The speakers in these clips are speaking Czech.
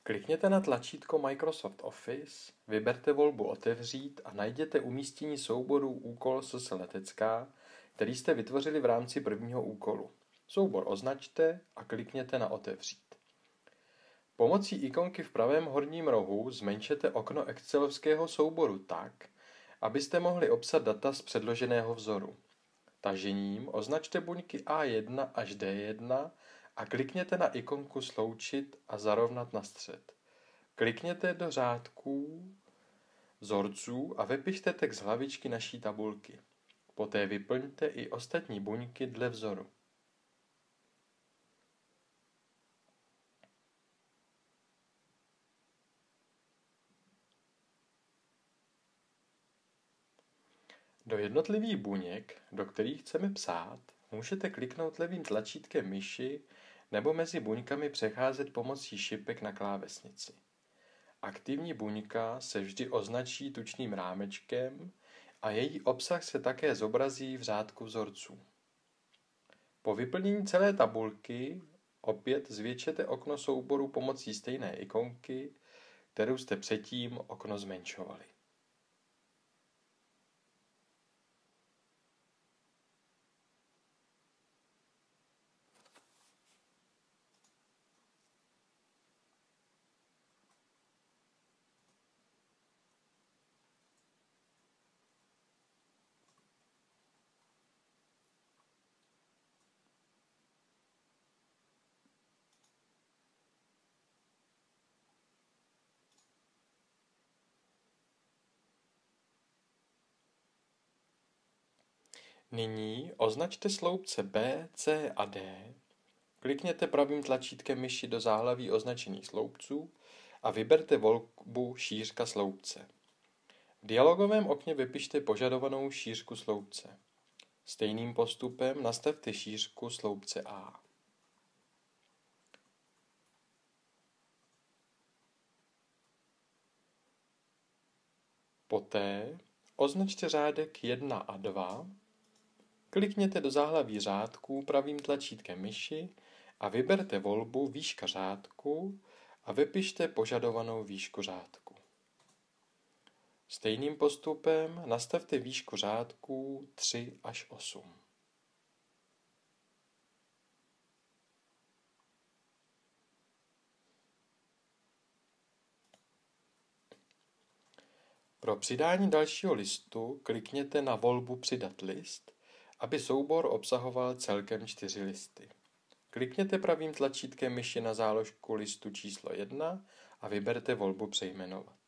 Klikněte na tlačítko Microsoft Office, vyberte volbu Otevřít a najděte umístění souboru Úkol SS letecká, který jste vytvořili v rámci prvního úkolu. Soubor označte a klikněte na Otevřít. Pomocí ikonky v pravém horním rohu zmenšete okno excelovského souboru tak, abyste mohli obsat data z předloženého vzoru. Tažením označte buňky A1 až D1 a klikněte na ikonku Sloučit a zarovnat na střed. Klikněte do řádků vzorců a vypište text hlavičky naší tabulky. Poté vyplňte i ostatní buňky dle vzoru. Do jednotlivých buněk, do kterých chceme psát, můžete kliknout levým tlačítkem myši nebo mezi buňkami přecházet pomocí šipek na klávesnici. Aktivní buňka se vždy označí tučným rámečkem a její obsah se také zobrazí v řádku vzorců. Po vyplnění celé tabulky opět zvětšete okno souboru pomocí stejné ikonky, kterou jste předtím okno zmenšovali. Nyní označte sloupce B, C a D, klikněte pravým tlačítkem myši do záhlaví označených sloupců a vyberte volbu Šířka sloupce. V dialogovém okně vypište požadovanou šířku sloupce. Stejným postupem nastavte šířku sloupce A. Poté označte řádek 1 a 2, klikněte do záhlaví řádků pravým tlačítkem myši a vyberte volbu Výška řádku a vypište požadovanou výšku řádku. Stejným postupem nastavte výšku řádků 3 až 8. Pro přidání dalšího listu klikněte na volbu Přidat list, aby soubor obsahoval celkem 4 listy. Klikněte pravým tlačítkem myši na záložku listu číslo 1 a vyberte volbu Přejmenovat.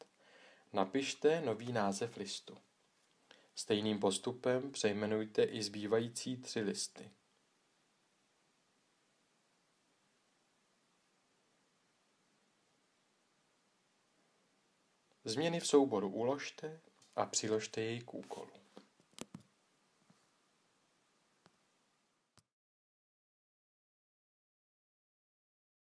Napište nový název listu. Stejným postupem přejmenujte i zbývající 3 listy. Změny v souboru uložte a přiložte jej k úkolu.